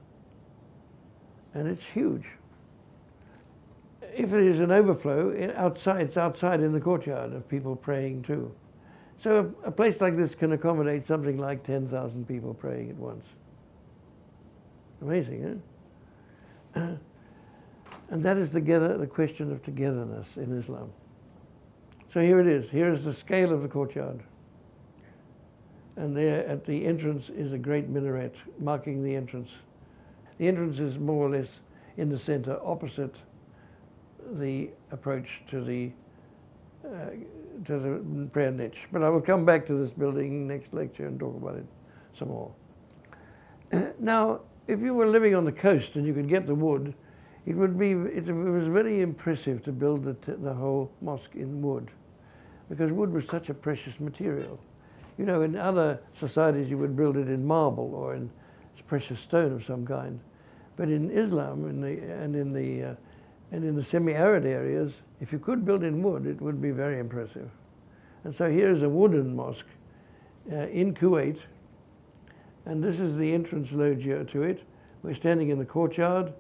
A: and it's huge. If there's an overflow, it's outside in the courtyard of people praying too. So a place like this can accommodate something like 10,000 people praying at once. Amazing, eh? And that is the question of togetherness in Islam. So here it is. Here is the scale of the courtyard. And there at the entrance is a great minaret marking the entrance. The entrance is more or less in the center, opposite the approach to the prayer niche. But I will come back to this building next lecture and talk about it some more. Now, if you were living on the coast and you could get the wood, it was very impressive to build the whole mosque in wood, because wood was such a precious material. You know, in other societies you would build it in marble or in precious stone of some kind, but in Islam and in the semi-arid areas, if you could build in wood, it would be very impressive. And so here's a wooden mosque in Kuwait, and this is the entrance loggia to it. We're standing in the courtyard,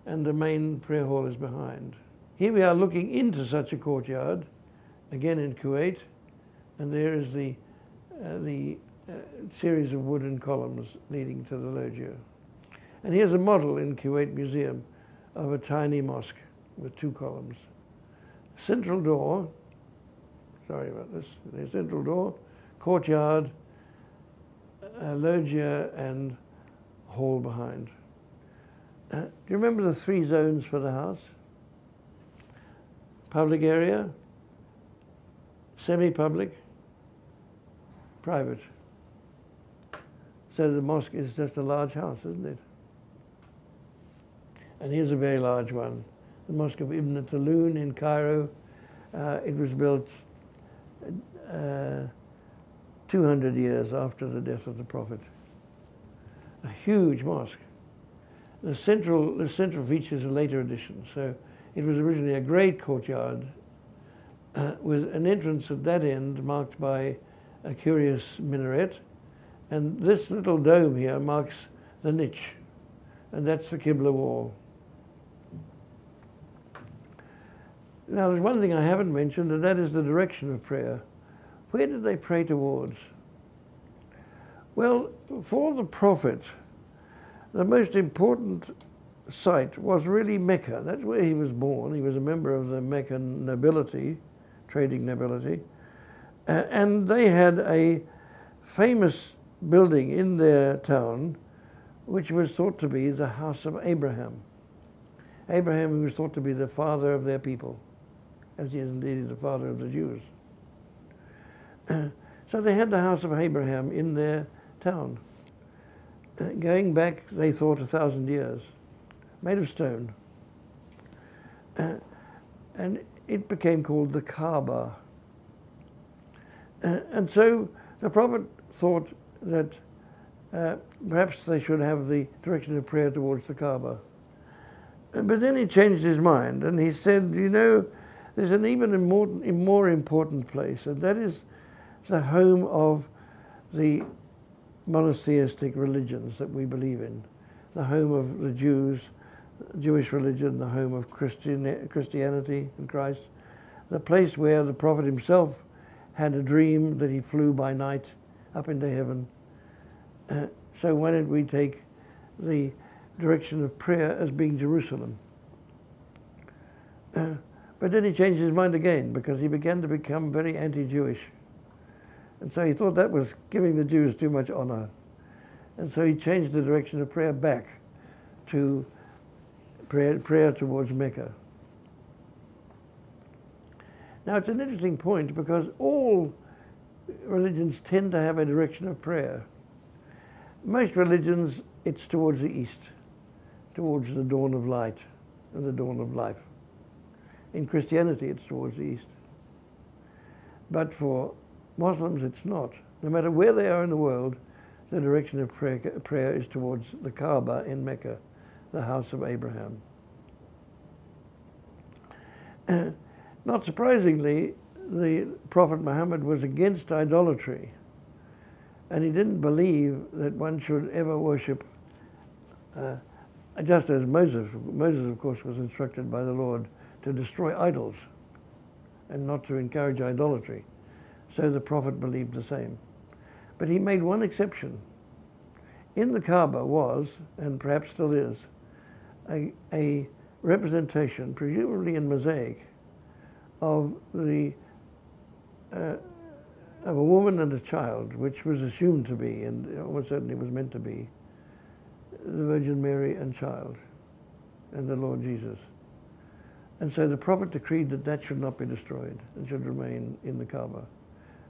A: and the main prayer hall is behind. Here we are looking into such a courtyard, again in Kuwait, and there is the series of wooden columns leading to the loggia. And here's a model in Kuwait Museum of a tiny mosque with 2 columns. Central door, sorry about this, the central door, courtyard, loggia and hall behind. Do you remember the 3 zones for the house? Public area, semi-public, private. So the mosque is just a large house, isn't it? And here's a very large one, the Mosque of Imminent Saloon in Cairo. It was built 200 years after the death of the Prophet. A huge mosque. The central features a later addition. So it was originally a great courtyard with an entrance at that end marked by a curious minaret. And this little dome here marks the niche. And that's the Qibla Wall. Now, there's one thing I haven't mentioned, and that is the direction of prayer. Where did they pray towards? Well, for the Prophet, the most important site was really Mecca. That's where he was born. He was a member of the Meccan nobility, trading nobility. And they had a famous building in their town, which was thought to be the house of Abraham. Abraham, who was thought to be the father of their people, as he is indeed the father of the Jews. So they had the house of Abraham in their town, going back, they thought, 1,000 years, made of stone. And it became called the Kaaba. And so the Prophet thought that perhaps they should have the direction of prayer towards the Kaaba. But then he changed his mind and he said, you know, there's an even more important place, and that is the home of the monotheistic religions that we believe in, the home of the Jews, Jewish religion, the home of Christianity and Christ, the place where the Prophet himself had a dream that he flew by night up into heaven. So why don't we take the direction of prayer as being Jerusalem? But then he changed his mind again because he began to become very anti-Jewish. And so he thought that was giving the Jews too much honor. And so he changed the direction of prayer back to prayer towards Mecca. Now it's an interesting point because all religions tend to have a direction of prayer. Most religions, it's towards the east, towards the dawn of light and the dawn of life. In Christianity, it's towards the east. But for Muslims, it's not. No matter where they are in the world, the direction of prayer is towards the Kaaba in Mecca, the house of Abraham. Not surprisingly, the Prophet Muhammad was against idolatry, and he didn't believe that one should ever worship, just as Moses, of course, was instructed by the Lord to destroy idols and not to encourage idolatry. So the Prophet believed the same. But he made one exception. In the Kaaba was, and perhaps still is, a representation, presumably in mosaic, of a woman and a child, which was assumed to be, and almost certainly was meant to be, the Virgin Mary and child, and the Lord Jesus. And so the Prophet decreed that that should not be destroyed and should remain in the Kaaba.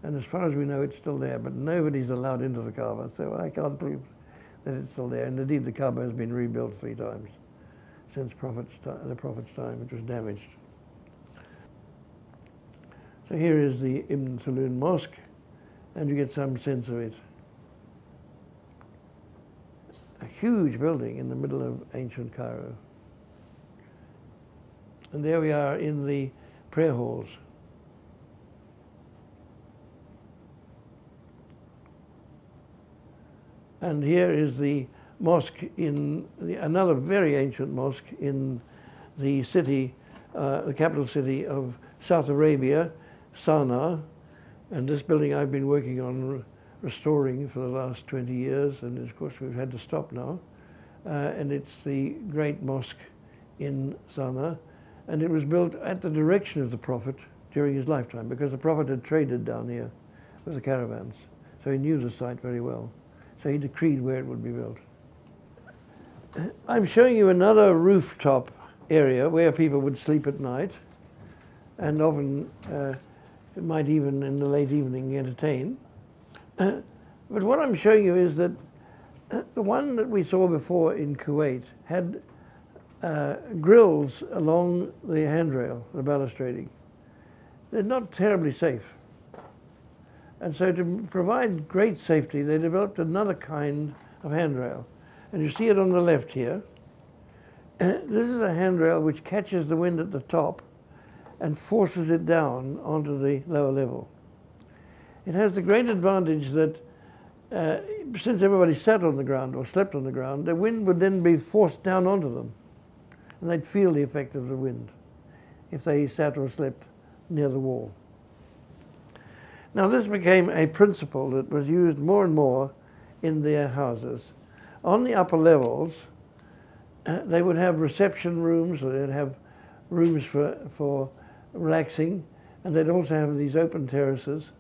A: And as far as we know, it's still there, but nobody's allowed into the Kaaba, so I can't prove that it's still there. And indeed, the Kaaba has been rebuilt 3 times since the Prophet's time. It was damaged. So here is the Ibn Saloon Mosque, and you get some sense of it. A huge building in the middle of ancient Cairo. And there we are in the prayer halls. And here is the mosque in another very ancient mosque in the city, the capital city of South Arabia, Sana'a. And this building I've been working on restoring for the last 20 years, and of course we've had to stop now. and it's the great mosque in Sana'a, and it was built at the direction of the Prophet during his lifetime, because the Prophet had traded down here with the caravans, so he knew the site very well. So he decreed where it would be built. I'm showing you another rooftop area where people would sleep at night, and often might even in the late evening entertain. But what I'm showing you is that the one that we saw before in Kuwait had grills along the handrail, the balustrading. They're not terribly safe. And so to provide great safety, they developed another kind of handrail. And you see it on the left here. This is a handrail which catches the wind at the top and forces it down onto the lower level. It has the great advantage that since everybody sat on the ground or slept on the ground, the wind would then be forced down onto them. And they'd feel the effect of the wind if they sat or slept near the wall. Now this became a principle that was used more and more in their houses. On the upper levels, they would have reception rooms, or they'd have rooms for relaxing, and they'd also have these open terraces,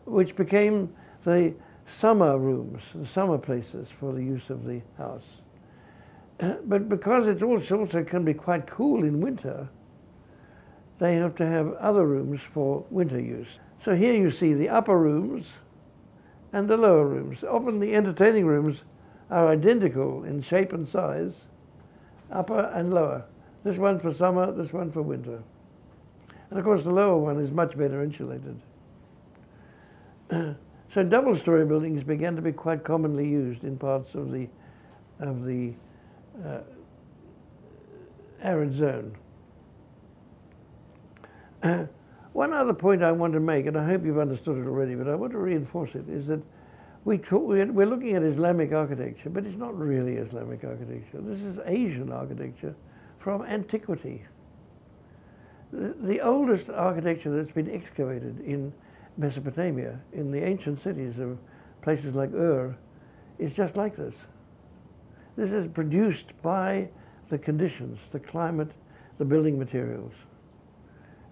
A: which became the summer rooms, the summer places for the use of the house. But because it also can be quite cool in winter, they have to have other rooms for winter use. So here you see the upper rooms and the lower rooms. Often the entertaining rooms are identical in shape and size, upper and lower. This one for summer, this one for winter. And of course the lower one is much better insulated. So double-story buildings began to be quite commonly used in parts of the arid zone. One other point I want to make, and I hope you've understood it already, but I want to reinforce it, is that we're looking at Islamic architecture, but it's not really Islamic architecture. This is Asian architecture from antiquity. The oldest architecture that's been excavated in Mesopotamia, in the ancient cities of places like Ur, is just like this. This is produced by the conditions, the climate, the building materials.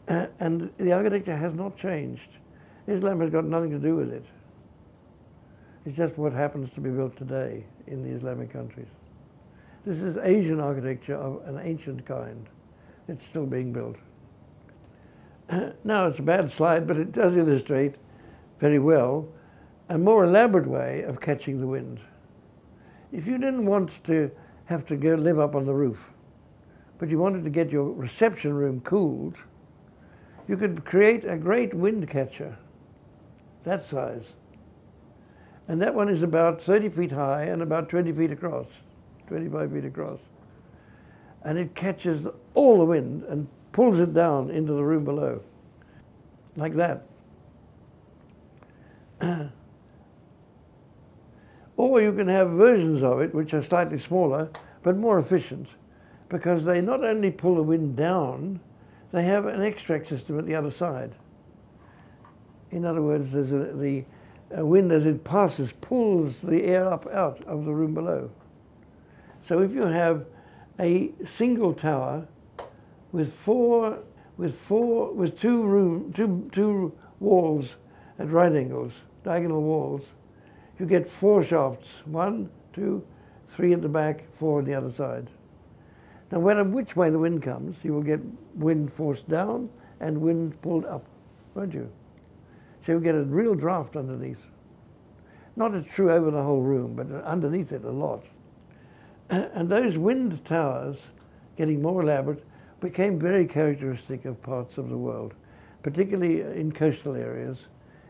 A: And the architecture has not changed. Islam has got nothing to do with it. It's just what happens to be built today in the Islamic countries. This is Asian architecture of an ancient kind. It's still being built. Now, it's a bad slide, but it does illustrate very well a more elaborate way of catching the wind. If you didn't want to have to go live up on the roof, but you wanted to get your reception room cooled, you could create a great wind catcher, that size. And that one is about 30 feet high and about 20 feet across, 25 feet across. And it catches all the wind and pulls it down into the room below, like that. Or you can have versions of it which are slightly smaller, but more efficient, because they not only pull the wind down, they have an extract system at the other side. In other words, there's the wind as it passes pulls the air up out of the room below. So if you have a single tower with two walls at right angles, diagonal walls, you get 4 shafts, 1, 2, 3 at the back, 4 on the other side. Now, no matter which way the wind comes, you will get wind forced down and wind pulled up, won't you? So you'll get a real draft underneath. Not as true over the whole room, but underneath it a lot. And those wind towers, getting more elaborate, became very characteristic of parts of the world, particularly in coastal areas,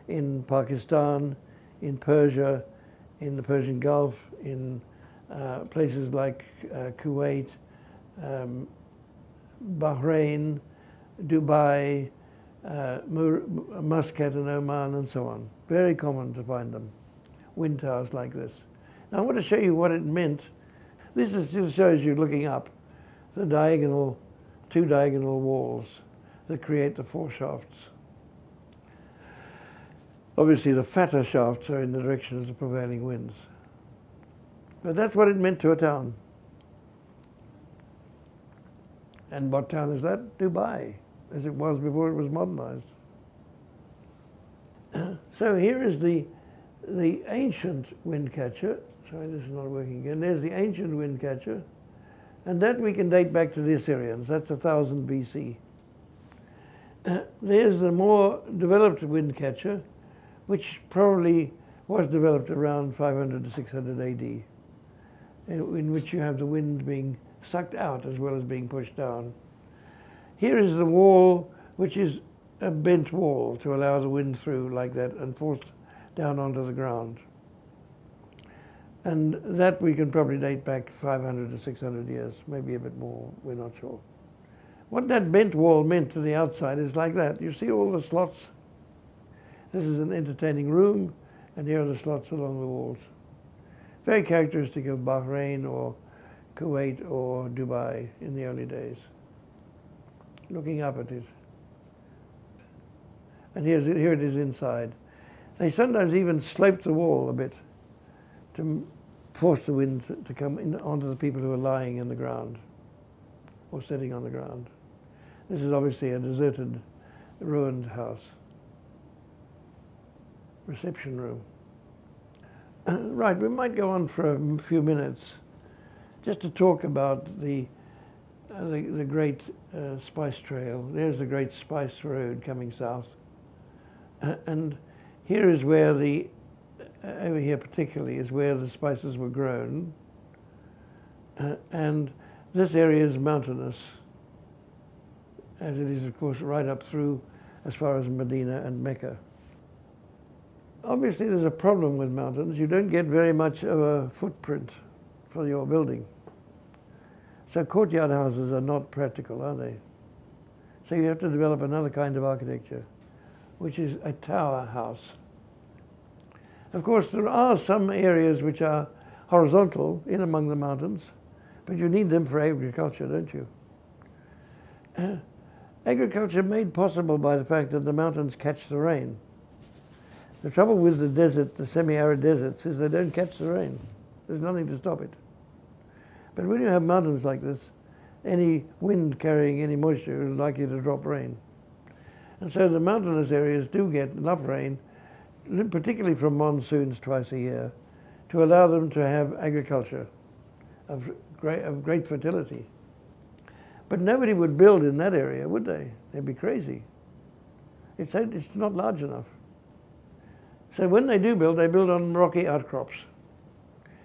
A: in Pakistan, in Persia, in the Persian Gulf, in places like Kuwait, Bahrain, Dubai, Muscat and Oman, and so on. Very common to find them, wind towers like this. Now I want to show you what it meant. This just shows you, looking up, the two diagonal walls that create the 4 shafts. Obviously the fatter shafts are in the direction of the prevailing winds. But that's what it meant to a town. And what town is that? Dubai, as it was before it was modernized. So here is the ancient wind catcher. Sorry, this is not working again. There's the ancient wind catcher. And that we can date back to the Assyrians. That's 1000 BC. There's the more developed wind catcher, which probably was developed around 500 to 600 AD, in which you have the wind being sucked out as well as being pushed down. Here is the wall, which is a bent wall to allow the wind through like that and forced down onto the ground. And that we can probably date back 500 to 600 years, maybe a bit more, we're not sure. What that bent wall meant to the outside is like that. You see all the slots? This is an entertaining room, and here are the slots along the walls. Very characteristic of Bahrain or Kuwait or Dubai in the early days. Looking up at it. And here it is inside. They sometimes even slope the wall a bit to force the wind to come in onto the people who are lying in the ground or sitting on the ground. This is obviously a deserted, ruined house. Reception room. Right, we might go on for a few minutes just to talk about the great spice trail. There's the great spice road coming south. And here is where over here particularly, is where the spices were grown. And this area is mountainous, as it is, of course, right up through as far as Medina and Mecca. Obviously, there's a problem with mountains. You don't get very much of a footprint for your building. So courtyard houses are not practical, are they? So you have to develop another kind of architecture, which is a tower house. Of course, there are some areas which are horizontal in among the mountains, but you need them for agriculture, don't you? Agriculture made possible by the fact that the mountains catch the rain. The trouble with the desert, the semi-arid deserts, is they don't catch the rain. There's nothing to stop it. But when you have mountains like this, any wind carrying any moisture is likely to drop rain. And so the mountainous areas do get enough rain, particularly from monsoons twice a year, to allow them to have agriculture of great fertility. But nobody would build in that area, would they? They'd be crazy. It's not large enough. So when they do build, they build on rocky outcrops.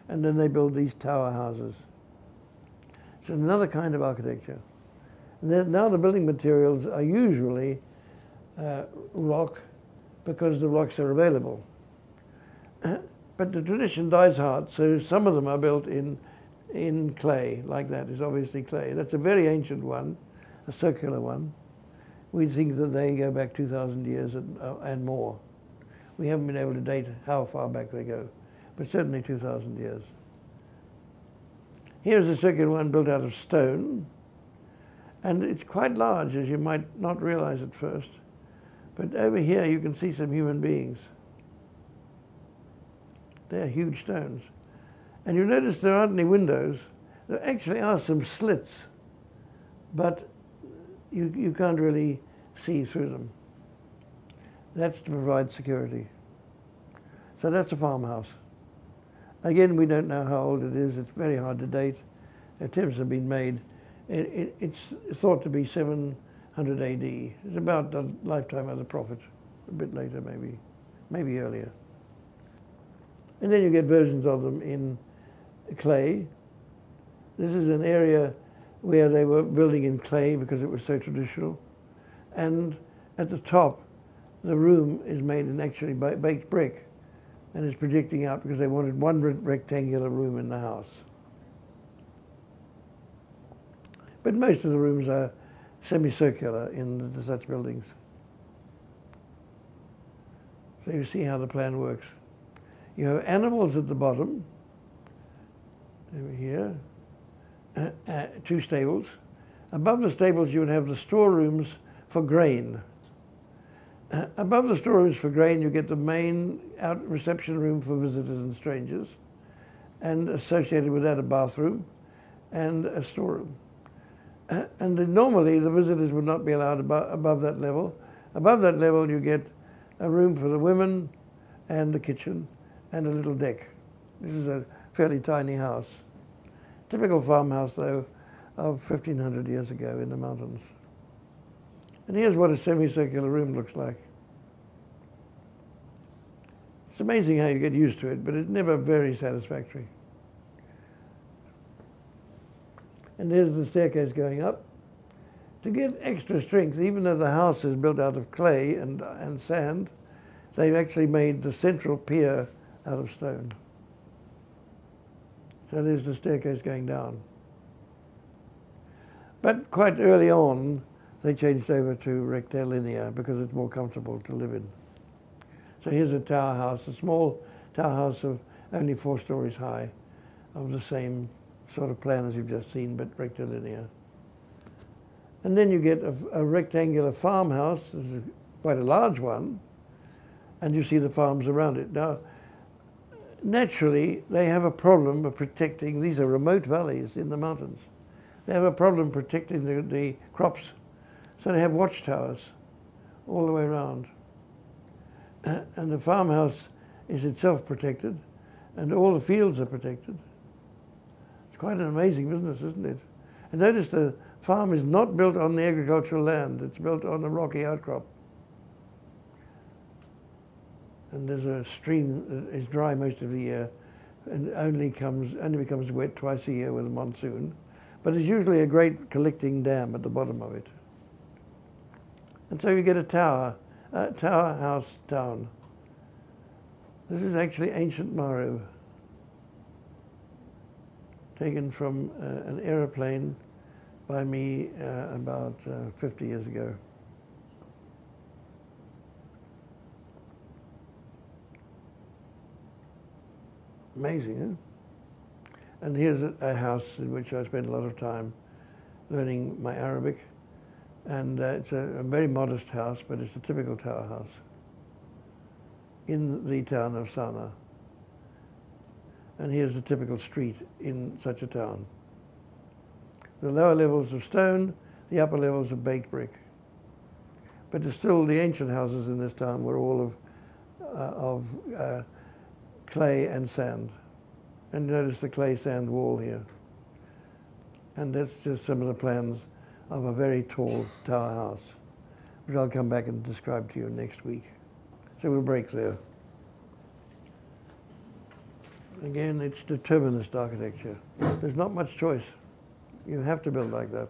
A: And then they build these tower houses. It's another kind of architecture. And now the building materials are usually rock, because the rocks are available. But the tradition dies hard, so some of them are built in clay, like that is obviously clay. That's a very ancient one, a circular one. We think that they go back 2,000 years and more. We haven't been able to date how far back they go, but certainly 2,000 years. Here's a circular one built out of stone, and it's quite large, as you might not realize at first. But over here you can see some human beings. They're huge stones. And you notice there aren't any windows. There actually are some slits, but you can't really see through them. That's to provide security. So that's a farmhouse. Again, we don't know how old it is. It's very hard to date. Attempts have been made. It's thought to be 700 AD. It's about the lifetime of the Prophet, a bit later maybe earlier. And then you get versions of them in clay. This is an area where they were building in clay because it was so traditional. And at the top, the room is made in actually baked brick and is projecting out because they wanted one rectangular room in the house. But most of the rooms are semicircular in such buildings. So you see how the plan works. You have animals at the bottom, over here, 2 stables. Above the stables you would have the storerooms for grain. Above the storerooms for grain you get the main reception room for visitors and strangers. and associated with that a bathroom and a storeroom. And then normally the visitors would not be allowed above that level. Above that level you get a room for the women and the kitchen and a little deck. This is a fairly tiny house. Typical farmhouse though of 1500 years ago in the mountains. And here's what a semicircular room looks like. It's amazing how you get used to it, but it's never very satisfactory. And there's the staircase going up. To get extra strength, even though the house is built out of clay and sand, they've actually made the central pier out of stone. So there's the staircase going down. But quite early on, they changed over to rectilinear because it's more comfortable to live in. So here's a tower house, a small tower house of only 4 stories high, of the same sort of plan as you've just seen, but rectilinear. And then you get a rectangular farmhouse. This is quite a large one, and you see the farms around it. Now, naturally, they have a problem of protecting, these are remote valleys in the mountains. They have a problem protecting the crops. So they have watchtowers all the way around. And the farmhouse is itself protected, and all the fields are protected. It's quite an amazing business, isn't it? And notice the farm is not built on the agricultural land. It's built on a rocky outcrop. And there's a stream that is dry most of the year and only becomes wet twice a year with a monsoon. But there's usually a great collecting dam at the bottom of it. And so you get a tower house town. This is actually ancient Marib, taken from an aeroplane by me about 50 years ago. Amazing, huh? And here's a house in which I spent a lot of time learning my Arabic. And it's a very modest house, but it's a typical tower house in the town of Sana'a. And here's a typical street in such a town. The lower levels of stone, the upper levels of baked brick. But still, the ancient houses in this town were all of clay and sand. And notice the clay sand wall here. And that's just some of the plans of a very tall tower house, which I'll come back and describe to you next week. So we'll break there. Again, it's determinist architecture. There's not much choice. You have to build like that.